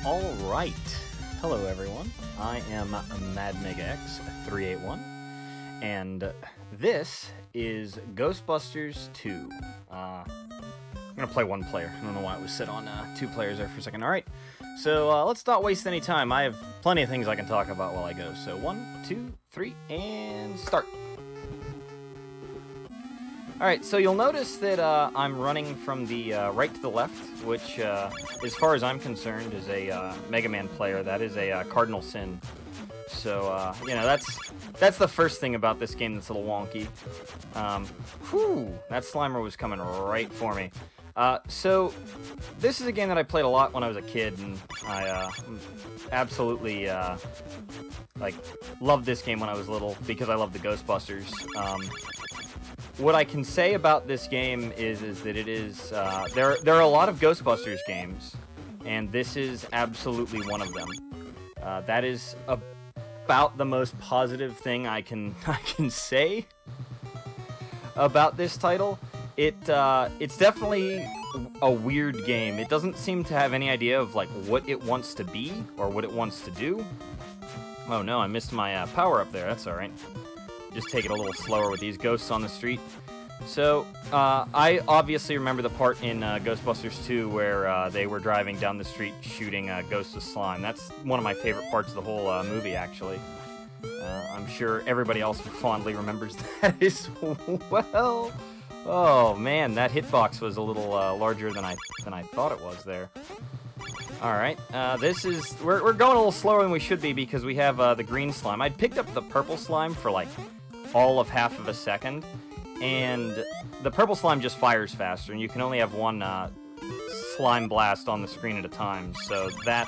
Alright, hello everyone, I am MadMegaX381, and this is Ghostbusters 2. I'm gonna play one player. I don't know why it was set on two players there for a second. Alright, so let's not waste any time. I have plenty of things I can talk about while I go. So 1, 2, 3, and start. Alright, so you'll notice that I'm running from the right to the left, which, as far as I'm concerned, is a Mega Man player. That is a cardinal sin. So, you know, that's the first thing about this game that's a little wonky. Whew, that Slimer was coming right for me. So, this is a game that I played a lot when I was a kid, and I absolutely, like, loved this game when I was little, because I loved the Ghostbusters. What I can say about this game is that it is, there are a lot of Ghostbusters games, and this is absolutely one of them. That is about the most positive thing I can say about this title. It's definitely a weird game. It doesn't seem to have any idea of, like, what it wants to be, or what it wants to do. Oh no, I missed my power-up there, that's alright. Just take it a little slower with these ghosts on the street. So, I obviously remember the part in Ghostbusters 2 where they were driving down the street shooting ghosts of slime. That's one of my favorite parts of the whole movie, actually. I'm sure everybody else fondly remembers that as well. Oh man, that hitbox was a little larger than I thought it was there. Alright, we're going a little slower than we should be because we have the green slime. I'd picked up the purple slime for like all of half of a second, and the purple slime just fires faster, and you can only have one slime blast on the screen at a time, so that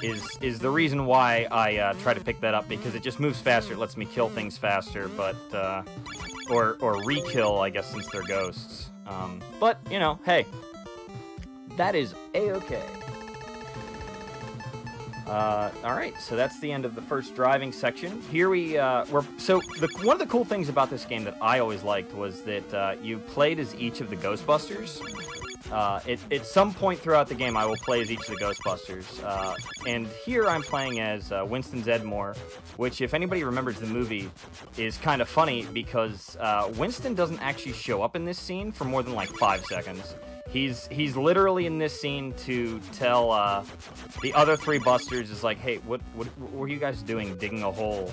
is the reason why I try to pick that up, because it just moves faster, it lets me kill things faster, but, or re-kill, I guess, since they're ghosts. But, you know, hey, that is a-okay. Alright, so that's the end of the first driving section. Here one of the cool things about this game that I always liked was that you played as each of the Ghostbusters. At some point throughout the game, I will play as each of the Ghostbusters. And here I'm playing as Winston Zeddemore, which, if anybody remembers the movie, is kind of funny because Winston doesn't actually show up in this scene for more than like 5 seconds. He's literally in this scene to tell the other three Busters, is like, hey, what were you guys doing digging a hole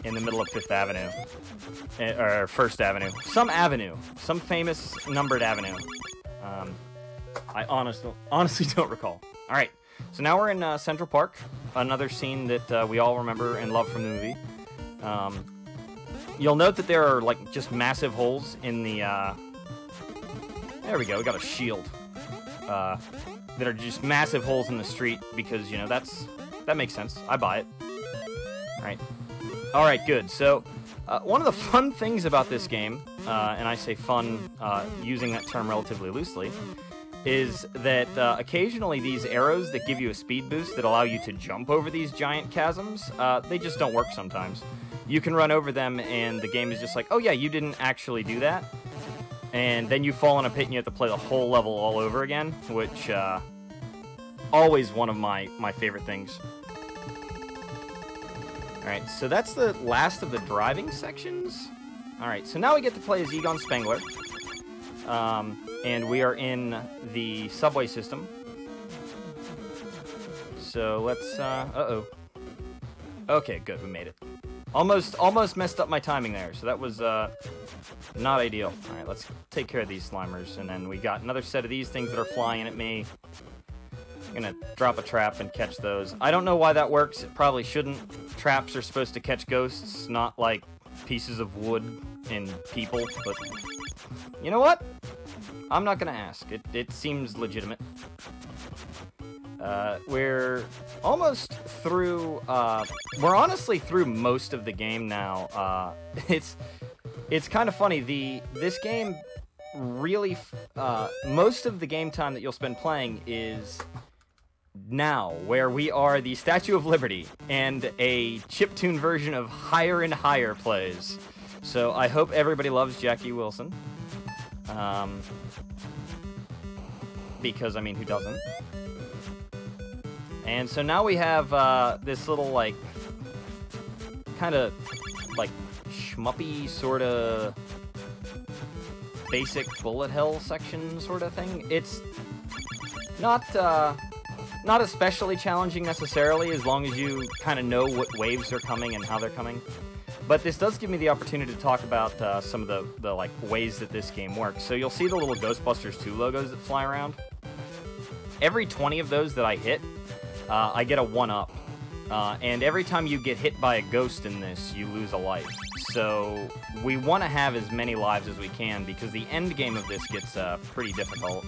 in the middle of 5th Avenue? Or 1st Avenue. Some famous numbered avenue. I honestly don't recall. Alright, so now we're in Central Park, another scene that we all remember and love from the movie. You'll note that there are, like, just massive holes in the, there we go, we got a shield. That are just massive holes in the street because, you know, that makes sense. I buy it. Alright, good. So, one of the fun things about this game, and I say fun using that term relatively loosely, is that occasionally these arrows that give you a speed boost that allow you to jump over these giant chasms, they just don't work sometimes. You can run over them and the game is just like, oh yeah, you didn't actually do that. And then you fall in a pit and you have to play the whole level all over again, which, always one of my favorite things. Alright, so that's the last of the driving sections. Alright, so now we get to play as Egon Spengler. And we are in the subway system. So let's, uh-oh. Okay, good, we made it. Almost messed up my timing there, so that was, not ideal. Alright, let's take care of these Slimers, and then we got another set of these things that are flying at me. I'm gonna drop a trap and catch those. I don't know why that works, it probably shouldn't. Traps are supposed to catch ghosts, not like pieces of wood and people, but you know what? I'm not gonna ask. It seems legitimate. We're almost through, we're honestly through most of the game now. It's kind of funny, this game really, most of the game time that you'll spend playing is now, where we are the Statue of Liberty, and a chiptune version of Higher and Higher plays. So I hope everybody loves Jackie Wilson. Because, I mean, who doesn't? And so now we have this little, like, kind of, like, shmuppy sort of basic bullet hell section sort of thing. It's not especially challenging necessarily, as long as you kind of know what waves are coming and how they're coming. But this does give me the opportunity to talk about some of the like ways that this game works. So you'll see the little Ghostbusters 2 logos that fly around. Every 20 of those that I hit, I get a 1-up. And every time you get hit by a ghost in this, you lose a life. So we want to have as many lives as we can, because the end game of this gets pretty difficult.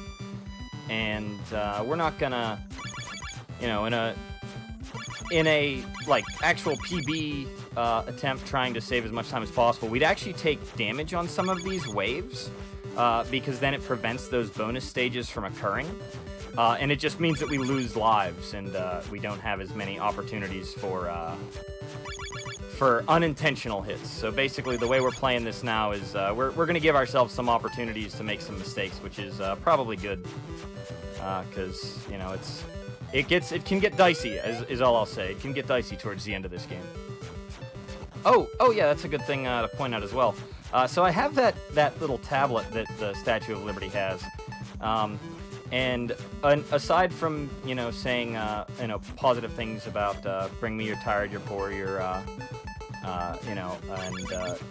And we're not gonna, you know, in a like actual PB attempt trying to save as much time as possible, we'd actually take damage on some of these waves, because then it prevents those bonus stages from occurring. And it just means that we lose lives, and we don't have as many opportunities for unintentional hits. So basically, the way we're playing this now is we're going to give ourselves some opportunities to make some mistakes, which is probably good, because you know it can get dicey, is all I'll say. It can get dicey towards the end of this game. Oh yeah, that's a good thing to point out as well. So I have that little tablet that the Statue of Liberty has. And aside from, you know, saying, you know, positive things about bring me you're tired, you're poor, you're, you know,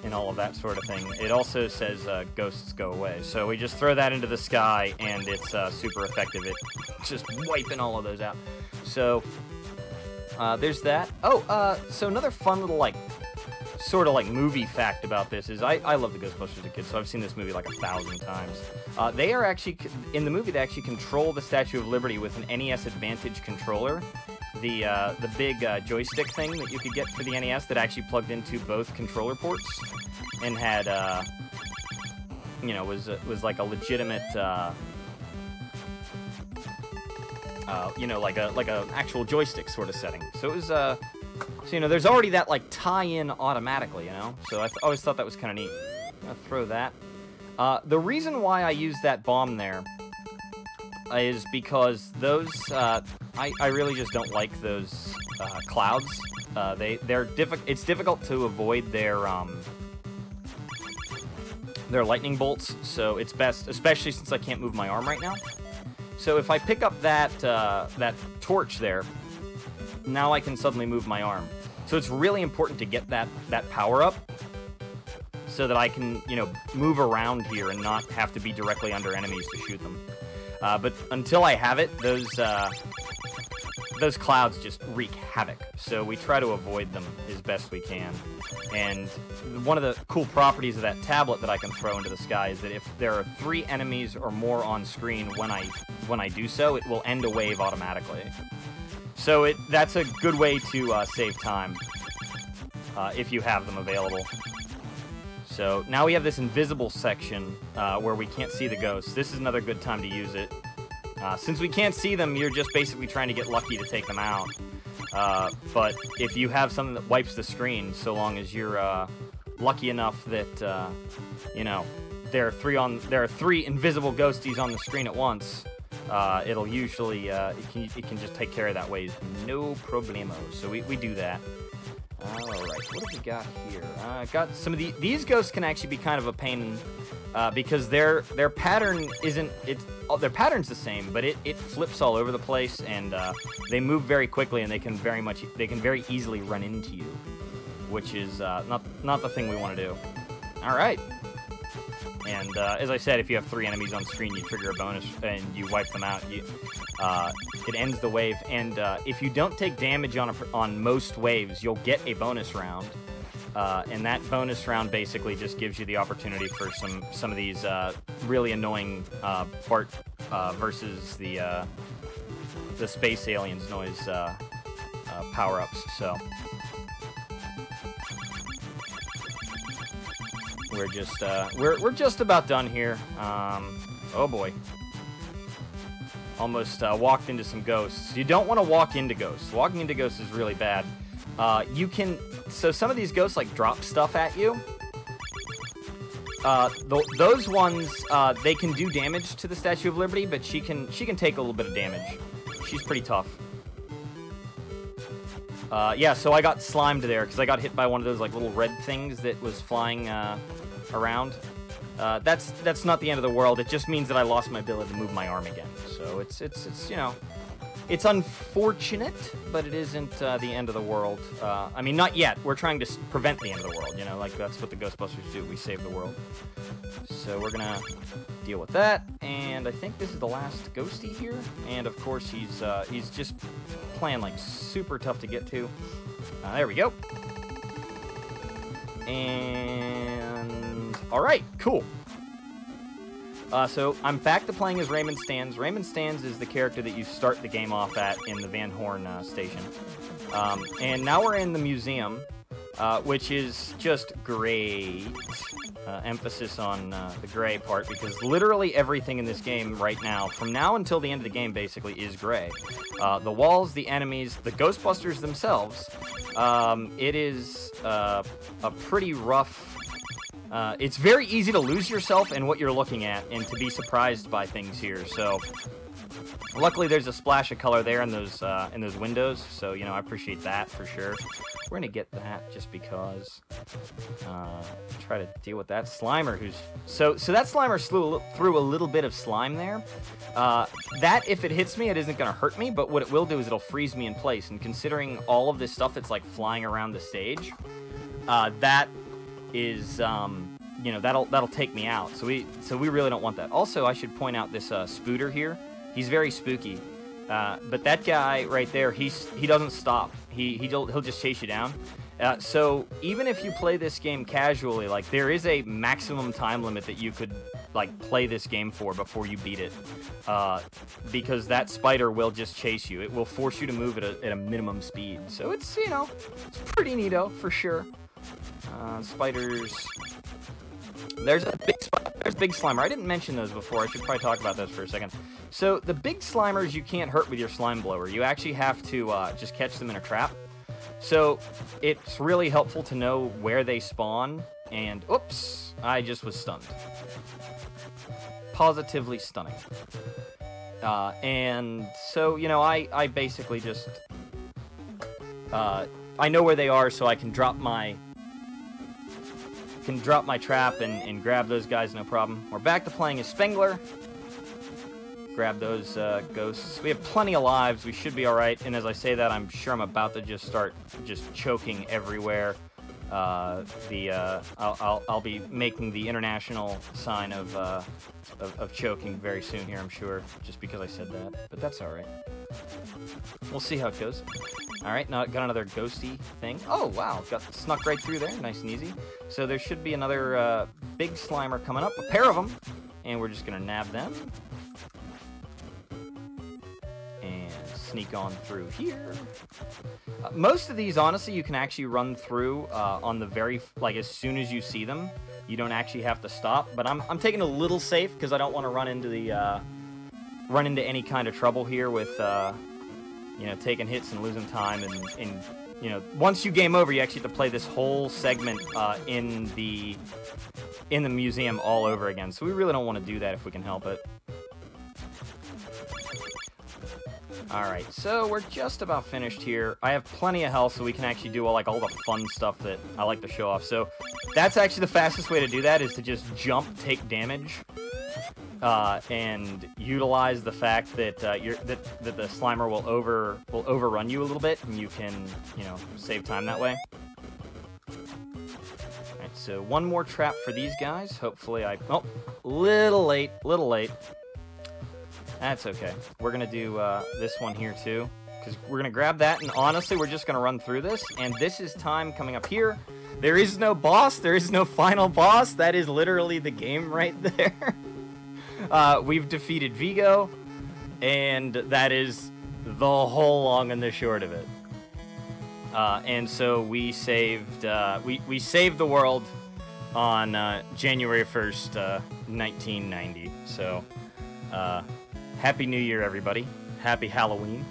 and all of that sort of thing, it also says ghosts go away. So we just throw that into the sky, and it's super effective at just wiping all of those out. So there's that. Oh, so another fun little, like, sort of like movie fact about this is I love the Ghostbusters as a kid, so I've seen this movie like 1,000 times. They are actually, in the movie, they actually control the Statue of Liberty with an NES Advantage controller. The big joystick thing that you could get for the NES that actually plugged into both controller ports and had, you know, was like a legitimate, you know, like a actual joystick sort of setting. So it was, so, you know, there's already that, like, tie-in automatically, you know? So I always thought that was kind of neat. I'm gonna throw that. The reason why I used that bomb there is because those, I really just don't like those clouds. It's difficult to avoid their lightning bolts, so it's best, especially since I can't move my arm right now. So if I pick up that torch there, now I can suddenly move my arm. So it's really important to get that power up so that I can, you know, move around here and not have to be directly under enemies to shoot them. But until I have it, those clouds just wreak havoc. So we try to avoid them as best we can. And one of the cool properties of that tablet that I can throw into the sky is that if there are 3 enemies or more on screen when I do so, it will end a wave automatically. So that's a good way to save time if you have them available. So now we have this invisible section where we can't see the ghosts. This is another good time to use it. Since we can't see them, you're just basically trying to get lucky to take them out. But if you have something that wipes the screen, so long as you're lucky enough that you know there are 3 invisible ghosties on the screen at once, it'll usually it can just take care of that wave, no problemo. So we do that. All right, what have we got here? Got some of these ghosts can actually be kind of a pain because their pattern isn't their pattern's the same, but it flips all over the place, and they move very quickly, and they can very easily run into you, which is not the thing we want to do. All right. And as I said, if you have 3 enemies on screen, you trigger a bonus and you wipe them out. It ends the wave. And if you don't take damage on most waves, you'll get a bonus round. And that bonus round basically just gives you the opportunity for some of these really annoying Bart versus the space aliens noise power-ups. So we're just about done here. Oh boy. Almost walked into some ghosts. You don't want to walk into ghosts. Walking into ghosts is really bad. So some of these ghosts like drop stuff at you. Those ones, they can do damage to the Statue of Liberty, but she can take a little bit of damage. She's pretty tough. Yeah, so I got slimed there because I got hit by one of those like little red things that was flying around. That's not the end of the world. It just means that I lost my ability to move my arm again. So it's you know, it's unfortunate, but it isn't the end of the world. I mean, not yet. We're trying to prevent the end of the world. You know, like that's what the Ghostbusters do. We save the world. So we're gonna deal with that, and I think this is the last ghosty here. And of course, he's just playing like super tough to get to. There we go. And all right, cool. So I'm back to playing as Raymond Stans. Raymond Stans is the character that you start the game off at in the Van Horn station. And now we're in the museum, which is just great. Emphasis on the gray part, because literally everything in this game right now, from now until the end of the game, basically is gray. The walls, the enemies, the Ghostbusters themselves. It is a pretty rough... it's very easy to lose yourself in what you're looking at and to be surprised by things here. So, luckily there's a splash of color there in those windows. So, you know, I appreciate that for sure. We're gonna get that just because. Try to deal with that Slimer who's... So that Slimer threw a little bit of slime there. That, if it hits me, it isn't gonna hurt me, but what it will do is it'll freeze me in place. And considering all of this stuff that's like flying around the stage, that is, you know, that'll take me out. So we really don't want that. Also, I should point out this Spooter here. He's very spooky. But that guy right there, he doesn't stop. He'll just chase you down. So even if you play this game casually, like there is a maximum time limit that you could like play this game for before you beat it, because that spider will just chase you. It will force you to move at a minimum speed. So it's, you know, it's pretty neato for sure. Spiders. There's Big Slimer. I didn't mention those before. I should probably talk about those for a second. So the Big Slimers you can't hurt with your slime blower. You actually have to just catch them in a trap. So it's really helpful to know where they spawn. And oops, I just was stunned. Positively stunning. And so, you know, I basically just I know where they are, so I can drop my trap and grab those guys, no problem. We're back to playing as Spengler. Grab those ghosts. We have plenty of lives. We should be all right. And as I say that, I'm sure I'm about to just start choking everywhere. I'll be making the international sign of choking very soon here, I'm sure, just because I said that. But that's all right. We'll see how it goes. All right, now got another ghosty thing. Oh, wow, got snuck right through there, nice and easy. So there should be another big Slimer coming up, a pair of them, and we're just gonna nab them. And sneak on through here. Most of these, honestly, you can actually run through on the very, like, as soon as you see them. You don't actually have to stop, but I'm taking a little safe because I don't want to run into any kind of trouble here with, you know, taking hits and losing time, and you know, once you game over, you actually have to play this whole segment in the museum all over again. So we really don't want to do that if we can help it. Alright, so we're just about finished here. I have plenty of health, so we can actually do all the fun stuff that I like to show off. So that's actually the fastest way to do that, is to just jump, take damage, and utilize the fact that that the Slimer will overrun you a little bit, and you can, you know, save time that way. Alright, so one more trap for these guys. Hopefully oh, little late. That's okay. We're going to do this one here, too, because we're going to grab that, and honestly, we're just going to run through this, and this is time coming up here. There is no boss. There is no final boss. That is literally the game right there. We've defeated Vigo, and that is the whole long and the short of it. And so we saved we saved the world on January 1st, 1990. So, Happy New Year, everybody. Happy Halloween.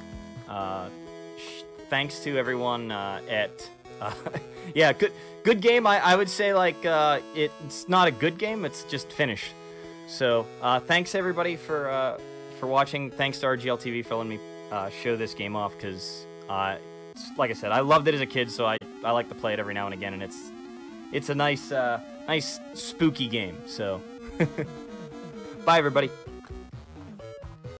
Thanks to everyone at... yeah, good game. I would say, like, it's not a good game. It's just finished. So, thanks, everybody, for watching. Thanks to RGLtv for letting me show this game off, because like I said, I loved it as a kid, so I like to play it every now and again, and it's a nice spooky game. So, bye everybody.